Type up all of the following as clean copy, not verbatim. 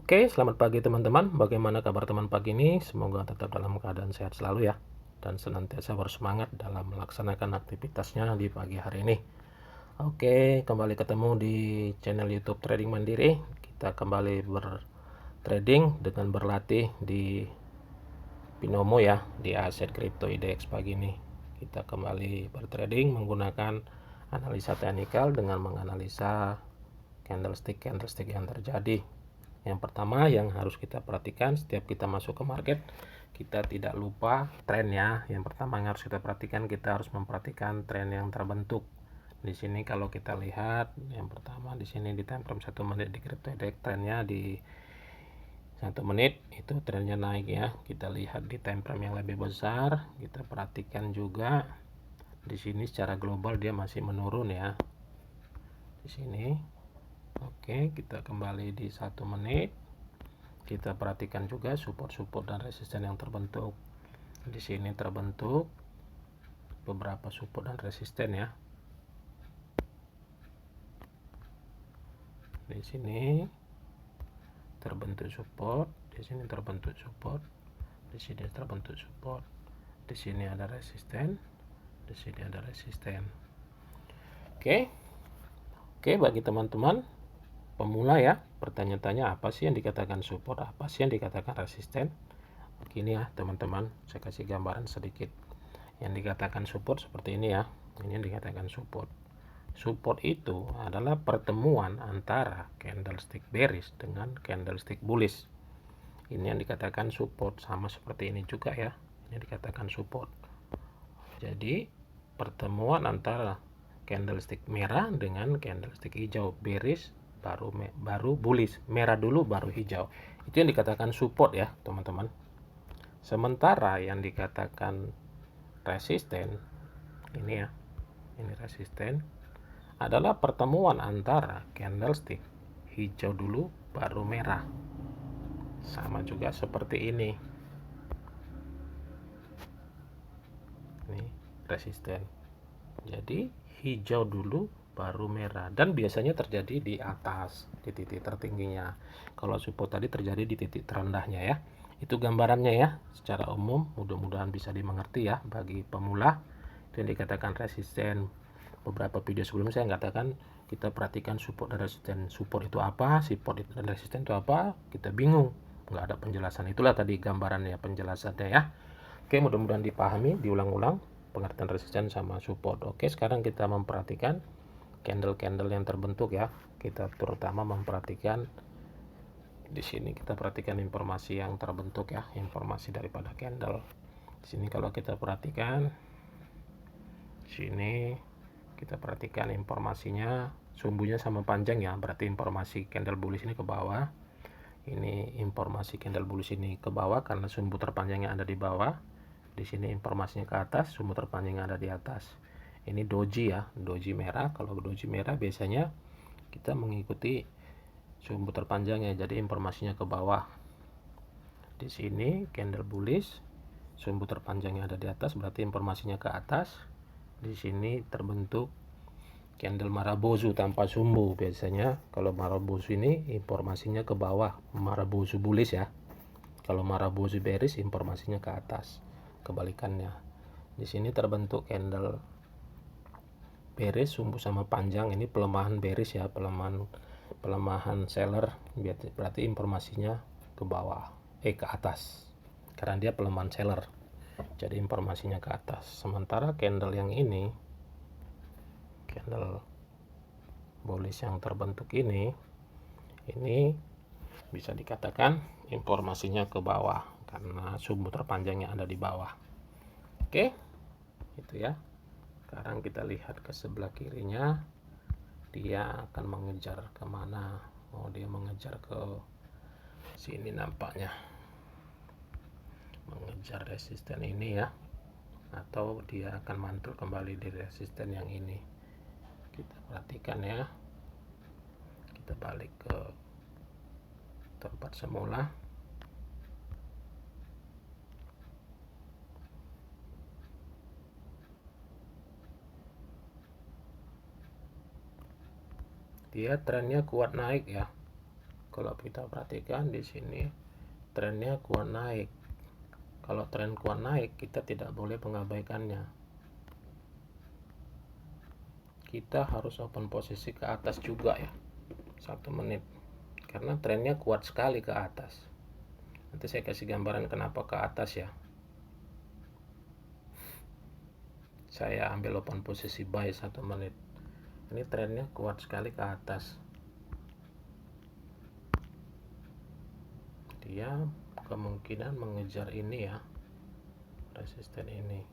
Oke, selamat pagi teman-teman. Bagaimana kabar teman pagi ini? Semoga tetap dalam keadaan sehat selalu ya, dan senantiasa bersemangat dalam melaksanakan aktivitasnya di pagi hari ini. Oke, kembali ketemu di channel YouTube Trading Mandiri. Kita kembali bertrading dengan berlatih di Binomo ya, di aset kripto IDX pagi ini. Kita kembali bertrading menggunakan analisa teknikal dengan menganalisa candlestick yang terjadi. Yang pertama yang harus kita perhatikan setiap kita masuk ke market, kita tidak lupa trennya. Yang pertama yang harus kita perhatikan, kita harus memperhatikan tren yang terbentuk. Di sini kalau kita lihat yang pertama di sini di time frame 1 menit di crypto index, trennya di 1 menit itu trennya naik ya. Kita lihat di time frame yang lebih besar, kita perhatikan juga di sini secara global dia masih menurun ya. Di sini. Oke, kita kembali di 1 menit. Kita perhatikan juga support dan resisten yang terbentuk. Di sini terbentuk beberapa support dan resisten ya. Di sini terbentuk support, di sini terbentuk support, di sini terbentuk support, di sini ada resisten, di sini ada resisten. Oke, bagi teman-teman pemula ya, pertanyaan-tanya apa sih yang dikatakan support, apa sih yang dikatakan resisten? Begini ya teman-teman, saya kasih gambaran sedikit. Yang dikatakan support seperti ini ya, ini yang dikatakan support. Support itu adalah pertemuan antara candlestick bearish dengan candlestick bullish. Ini yang dikatakan support, sama seperti ini juga ya, ini dikatakan support. Jadi pertemuan antara candlestick merah dengan candlestick hijau, bearish baru bullish, merah dulu baru hijau. Itu yang dikatakan support ya teman-teman. Sementara yang dikatakan resisten ini ya, ini resisten adalah pertemuan antara candlestick hijau dulu baru merah, sama juga seperti ini resisten. Jadi hijau dulu baru merah, dan biasanya terjadi di atas, di titik tertingginya. Kalau support tadi terjadi di titik terendahnya ya. Itu gambarannya ya, secara umum mudah-mudahan bisa dimengerti ya bagi pemula. Itu yang dikatakan resisten. Beberapa video sebelumnya saya katakan kita perhatikan support dan resisten. Support itu apa, support dan resisten itu apa, kita bingung, nggak ada penjelasan. Itulah tadi gambarannya, penjelasannya ya. Oke, mudah-mudahan dipahami, diulang-ulang pengertian resisten sama support. Oke, sekarang kita memperhatikan candle-candle yang terbentuk ya. Kita terutama memperhatikan di sini, kita perhatikan informasi yang terbentuk ya, informasi daripada candle. Di sini kalau kita perhatikan, di sini kita perhatikan informasinya, sumbunya sama panjang ya, berarti informasi candle bullish ini ke bawah. Ini informasi candle bullish ini ke bawah karena sumbu terpanjangnya ada di bawah. Di sini informasinya ke atas, sumbu terpanjangnya ada di atas. Ini doji ya, doji merah. Kalau doji merah biasanya kita mengikuti sumbu terpanjangnya, jadi informasinya ke bawah. Di sini candle bullish, sumbu terpanjangnya ada di atas, berarti informasinya ke atas. Di sini terbentuk candle Marubozu tanpa sumbu. Biasanya kalau Marubozu ini informasinya ke bawah, Marubozu bullish ya. Kalau Marubozu bearish informasinya ke atas, kebalikannya. Di sini terbentuk candle bearish, sumbu sama panjang, ini pelemahan bearish ya, pelemahan seller, berarti informasinya ke bawah, ke atas, karena dia pelemahan seller, jadi informasinya ke atas. Sementara candle yang ini, candle bullish yang terbentuk ini bisa dikatakan informasinya ke bawah karena sumbu terpanjangnya ada di bawah. Oke, itu ya. Sekarang kita lihat ke sebelah kirinya, dia akan mengejar kemana? Oh, dia mengejar ke sini nampaknya, mengejar resisten ini ya, atau dia akan mantul kembali di resisten yang ini. Kita perhatikan ya, kita balik ke tempat semula. Dia trennya kuat naik ya, Kalau kita perhatikan di sini trennya kuat naik. Kalau tren kuat naik, kita tidak boleh mengabaikannya. Kita harus open posisi ke atas juga ya, 1 menit, karena trennya kuat sekali ke atas. Nanti saya kasih gambaran kenapa ke atas ya. Saya ambil open posisi buy 1 menit. Ini trennya kuat sekali ke atas. Dia kemungkinan mengejar ini ya, resisten ini.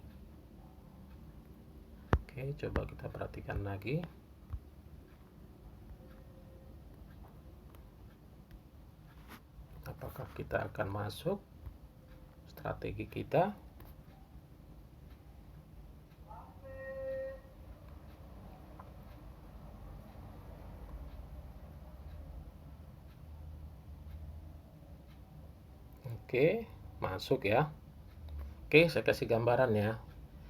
Oke, coba kita perhatikan lagi. Apakah kita akan masuk strategi kita? Oke, masuk ya. Oke, saya kasih gambaran ya.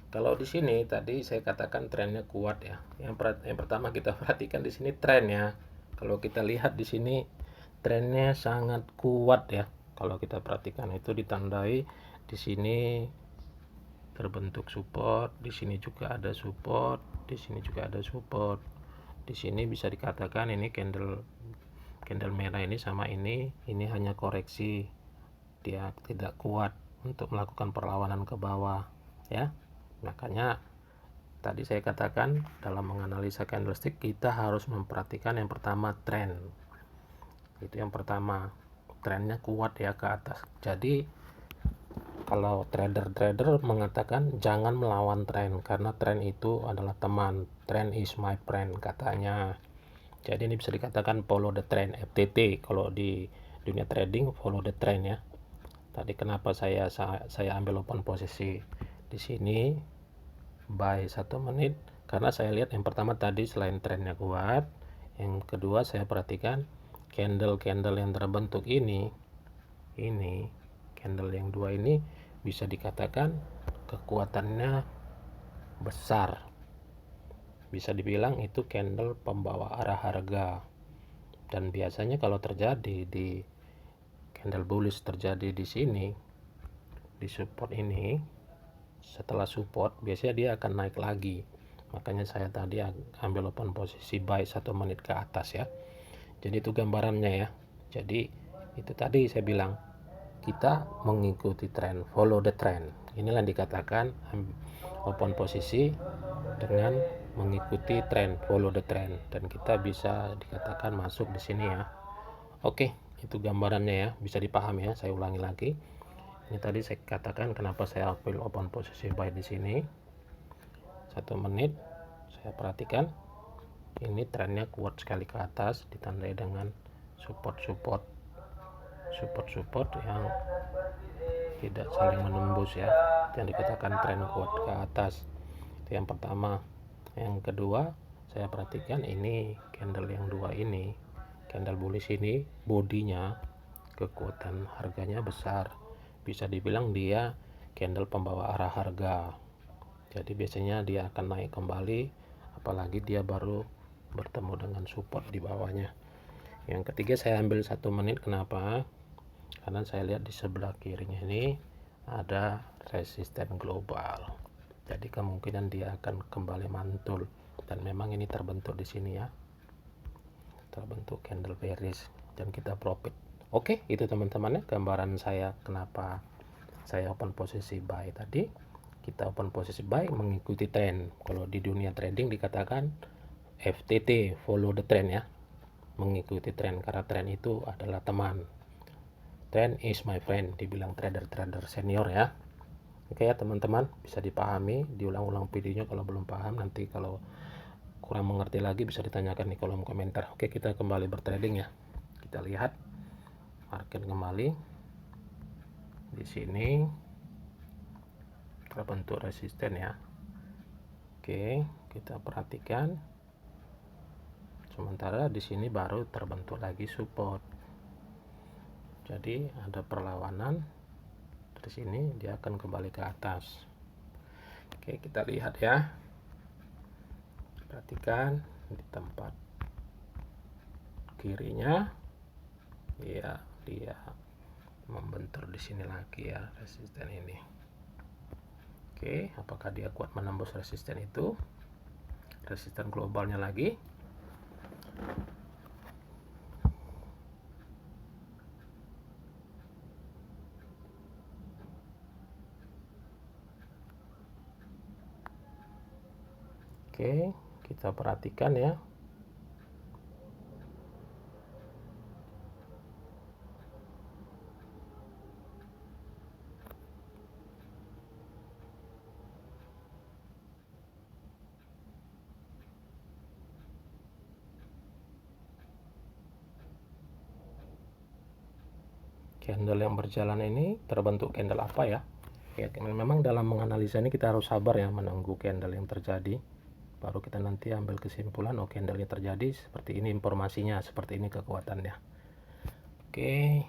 Kalau di sini tadi saya katakan trennya kuat ya. Yang pertama kita perhatikan di sini trennya. Kalau kita lihat di sini trennya sangat kuat ya. Kalau kita perhatikan itu ditandai di sini terbentuk support, di sini juga ada support, di sini juga ada support. Di sini bisa dikatakan ini candle merah ini sama ini hanya koreksi. Dia tidak kuat untuk melakukan perlawanan ke bawah ya. Makanya tadi saya katakan dalam menganalisa candlestick kita harus memperhatikan yang pertama tren. Itu yang pertama, trennya kuat ya ke atas. Jadi kalau trader mengatakan jangan melawan tren karena tren itu adalah teman. Trend is my friend katanya. Jadi ini bisa dikatakan follow the trend, FTT kalau di dunia trading, follow the trend ya. Tadi kenapa saya ambil open posisi di sini buy 1 menit, karena saya lihat yang pertama tadi selain trennya kuat, yang kedua saya perhatikan candle yang terbentuk ini candle yang dua ini bisa dikatakan kekuatannya besar, bisa dibilang itu candle pembawa arah harga. Dan biasanya kalau terjadi di candle bullish terjadi di sini di support ini, setelah support biasanya dia akan naik lagi. Makanya saya tadi ambil open posisi buy 1 menit ke atas ya. Jadi itu gambarannya ya. Jadi itu tadi saya bilang kita mengikuti tren, follow the trend. Inilah yang dikatakan open posisi dengan mengikuti tren, follow the trend, dan kita bisa dikatakan masuk di sini ya. Oke, itu gambarannya ya, bisa dipahami ya. Saya ulangi lagi. Ini tadi saya katakan kenapa saya ambil open posisi buy di sini. 1 menit saya perhatikan ini trennya kuat sekali ke atas, ditandai dengan support yang tidak saling menembus ya, yang dikatakan tren kuat ke atas. Itu yang pertama. Yang kedua saya perhatikan ini candle yang dua ini, candle bullish ini bodinya kekuatan harganya besar, bisa dibilang dia candle pembawa arah harga. Jadi biasanya dia akan naik kembali, apalagi dia baru bertemu dengan support di bawahnya. Yang ketiga saya ambil 1 menit, kenapa? Karena saya lihat di sebelah kirinya ini ada resisten global. Jadi kemungkinan dia akan kembali mantul, dan memang ini terbentuk di sini ya. Terbentuk candle bearish dan kita profit. Oke, itu teman-teman ya gambaran saya kenapa saya open posisi buy tadi. Kita open posisi buy mengikuti tren. Kalau di dunia trading dikatakan FTT, follow the trend ya. Mengikuti tren karena tren itu adalah teman. Trend is my friend, dibilang trader senior ya. Oke ya teman-teman, bisa dipahami, diulang-ulang videonya kalau belum paham. Nanti kalau kurang mengerti lagi bisa ditanyakan di kolom komentar. Oke, kita kembali bertrading ya. Kita lihat market kembali di sini terbentuk resisten ya. Oke, kita perhatikan. Sementara di sini baru terbentuk lagi support. Jadi ada perlawanan dari sini, dia akan kembali ke atas. Oke, kita lihat ya. Perhatikan di tempat kirinya ya dia membentur di sini lagi ya resisten ini. Oke, apakah dia kuat menembus resisten itu, resisten globalnya lagi? Oke, kita perhatikan ya. Candle yang berjalan ini terbentuk candle apa ya? Ya, memang dalam menganalisa ini kita harus sabar ya, menunggu candle yang terjadi. Baru kita nanti ambil kesimpulan, oh candle yang terjadi seperti ini informasinya, seperti ini kekuatannya. Oke,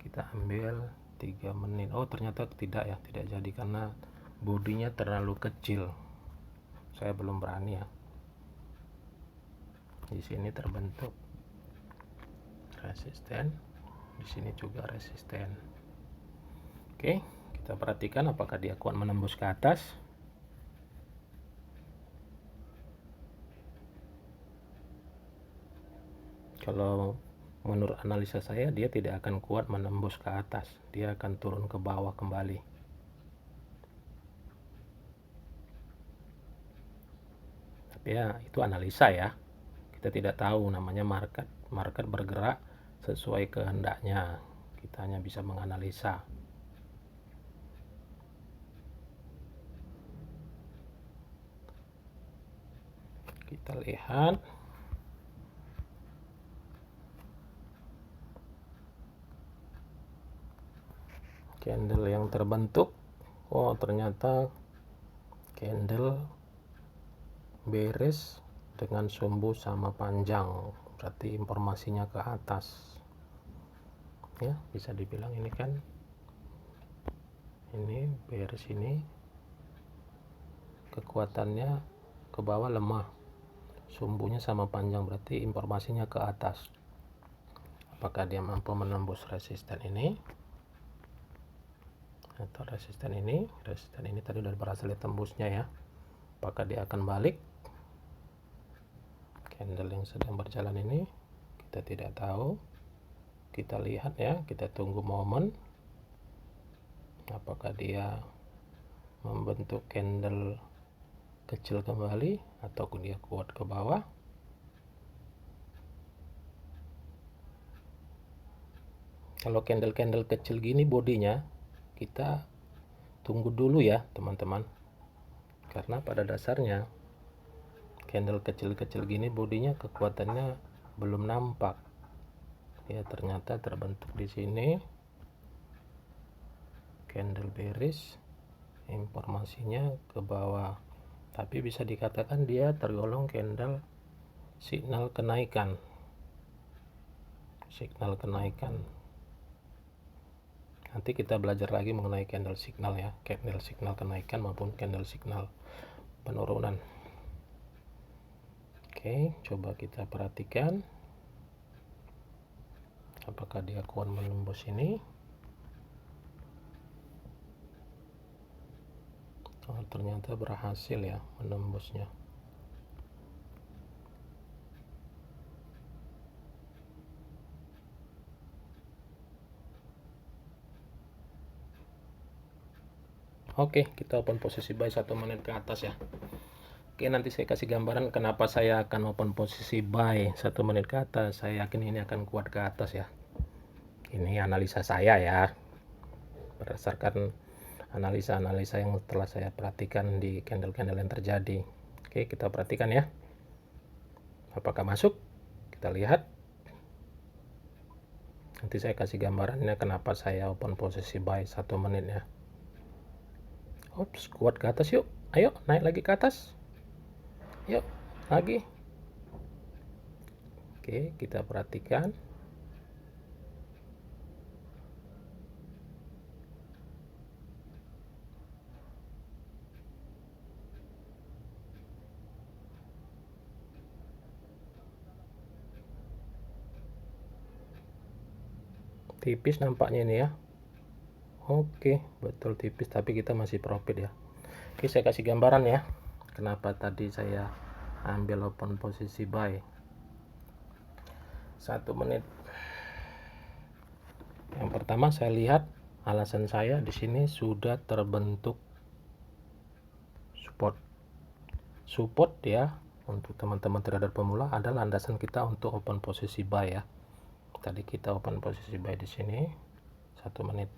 kita ambil 3 menit. Oh ternyata tidak ya, tidak jadi karena bodinya terlalu kecil. Saya belum berani ya. Di sini terbentuk resisten, di sini juga resisten. Oke, kita perhatikan apakah dia kuat menembus ke atas. Kalau menurut analisa saya, dia tidak akan kuat menembus ke atas, dia akan turun ke bawah kembali. Tapi ya itu analisa ya, kita tidak tahu, namanya market bergerak sesuai kehendaknya, kita hanya bisa menganalisa. Kita lihat candle yang terbentuk. Oh ternyata candle bearish dengan sumbu sama panjang, berarti informasinya ke atas ya, bisa dibilang ini kan, ini bearish, ini kekuatannya ke bawah lemah, sumbunya sama panjang, berarti informasinya ke atas. Apakah dia mampu menembus resisten ini atau resisten ini? Resisten ini tadi udah berhasil ditembusnya ya. Apakah dia akan balik? Candle yang sedang berjalan ini kita tidak tahu. Kita lihat ya, kita tunggu momen apakah dia membentuk candle kecil kembali atau dia kuat ke bawah. Kalau candle-candle kecil gini bodinya, kita tunggu dulu ya teman-teman, karena pada dasarnya candle kecil-kecil gini bodinya kekuatannya belum nampak ya. Ternyata terbentuk di sini candle bearish, informasinya ke bawah, tapi bisa dikatakan dia tergolong candle signal kenaikan, nanti kita belajar lagi mengenai candle signal ya, candle signal kenaikan maupun candle signal penurunan. Oke, coba kita perhatikan apakah dia kuat menembus ini. Oh, ternyata berhasil ya menembusnya. Oke, kita open posisi buy 1 menit ke atas ya. Oke, nanti saya kasih gambaran kenapa saya akan open posisi buy 1 menit ke atas. Saya yakin ini akan kuat ke atas ya. Ini analisa saya ya, berdasarkan analisa-analisa yang telah saya perhatikan di candle-candle yang terjadi. Oke, kita perhatikan ya. Apakah masuk? Kita lihat. Nanti saya kasih gambarannya kenapa saya open posisi buy 1 menit ya. Ups, kuat ke atas yuk. Ayo, naik lagi ke atas. Yuk, lagi. Oke, kita perhatikan. tipis nampaknya ini ya. Oke, betul tipis, tapi kita masih profit ya. Oke, saya kasih gambaran ya kenapa tadi saya ambil open posisi buy 1 menit. Yang pertama, saya lihat alasan saya di sini sudah terbentuk support ya. Untuk teman-teman trader pemula ada landasan kita untuk open posisi buy ya. Tadi kita open posisi buy di sini 1 menit.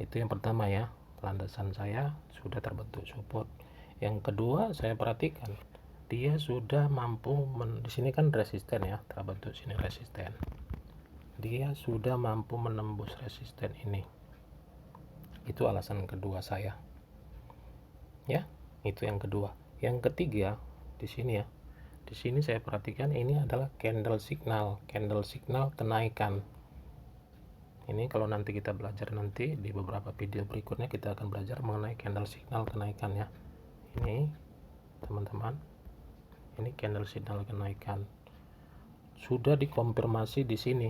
Itu yang pertama ya, landasan saya sudah terbentuk support. Yang kedua, saya perhatikan dia sudah mampu di sini kan resisten ya, terbentuk sini resisten. Dia sudah mampu menembus resisten ini. Itu alasan kedua saya. Ya, itu yang kedua. Yang ketiga, di sini ya. Di sini saya perhatikan ini adalah candle signal kenaikan. Ini kalau nanti kita belajar nanti di beberapa video berikutnya kita akan belajar mengenai candle signal kenaikan ya. Ini teman-teman, ini candle signal kenaikan sudah dikonfirmasi di sini.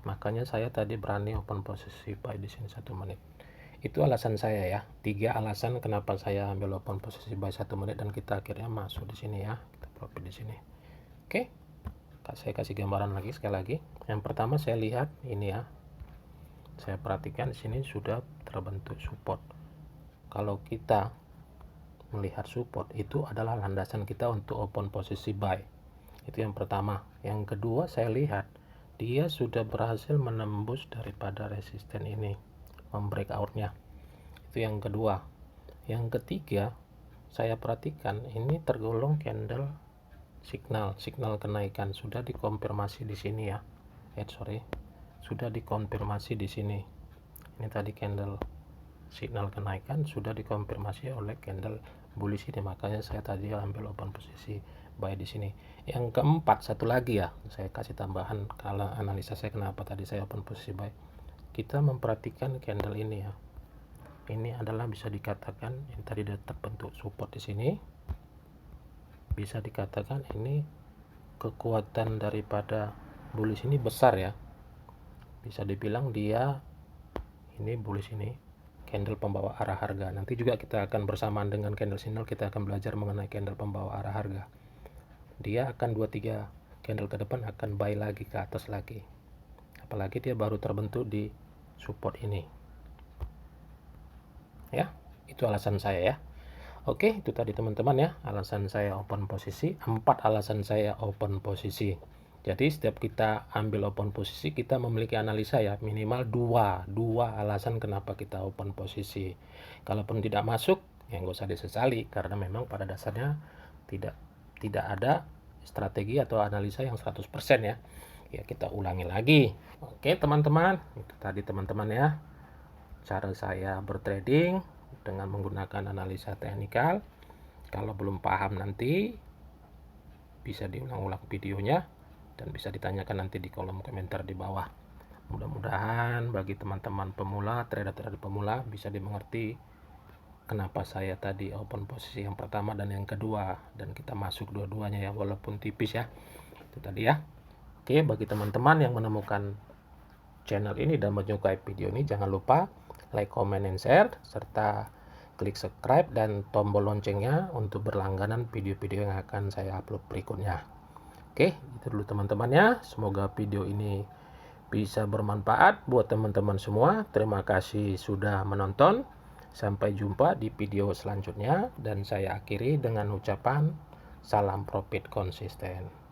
Makanya saya tadi berani open posisi buy di sini 1 menit. Itu alasan saya ya. 3 alasan kenapa saya ambil open posisi buy 1 menit dan kita akhirnya masuk di sini ya. Kita profit di sini. Oke. Saya kasih gambaran lagi sekali lagi. Yang pertama saya lihat ini ya. Saya perhatikan di sini sudah terbentuk support. Kalau kita melihat support itu adalah landasan kita untuk open posisi buy. Itu yang pertama. Yang kedua saya lihat dia sudah berhasil menembus daripada resisten ini, membreakoutnya. Itu yang kedua. Yang ketiga, saya perhatikan ini tergolong candle signal kenaikan, sudah dikonfirmasi di sini ya. Sudah dikonfirmasi di sini. Ini tadi candle signal kenaikan sudah dikonfirmasi oleh candle bullish ini, makanya saya tadi ambil open posisi buy di sini. Yang keempat, satu lagi ya, saya kasih tambahan kalau analisa saya kenapa tadi saya open posisi buy. Kita memperhatikan candle ini ya. Ini adalah bisa dikatakan yang tadi sudah terbentuk support di sini. Bisa dikatakan ini kekuatan daripada bullish ini besar ya. Bisa dibilang dia ini bullish ini candle pembawa arah harga. Nanti juga kita akan bersamaan dengan candle signal kita akan belajar mengenai candle pembawa arah harga. Dia akan 2-3 candle ke depan akan buy lagi ke atas lagi. Apalagi dia baru terbentuk di support ini. Ya, itu alasan saya ya. Oke, itu tadi teman-teman ya, alasan saya open posisi. 4 alasan saya open posisi. Jadi setiap kita ambil open posisi kita memiliki analisa ya, minimal 2 alasan kenapa kita open posisi. Kalaupun tidak masuk ya nggak usah disesali karena memang pada dasarnya tidak ada strategi atau analisa yang 100% ya. Ya kita ulangi lagi. Oke teman-teman, itu tadi teman-teman ya cara saya bertrading dengan menggunakan analisa teknikal. Kalau belum paham nanti bisa diulang-ulang videonya dan bisa ditanyakan nanti di kolom komentar di bawah. Mudah-mudahan bagi teman-teman pemula, trader-trader pemula bisa dimengerti kenapa saya tadi open posisi yang pertama dan yang kedua dan kita masuk dua-duanya ya walaupun tipis ya. Itu tadi ya. Oke, bagi teman-teman yang menemukan channel ini dan menyukai video ini jangan lupa like, comment, and share serta klik subscribe dan tombol loncengnya untuk berlangganan video-video yang akan saya upload berikutnya. Oke, itu dulu teman-teman ya. Semoga video ini bisa bermanfaat buat teman-teman semua. Terima kasih sudah menonton. Sampai jumpa di video selanjutnya dan saya akhiri dengan ucapan salam profit konsisten.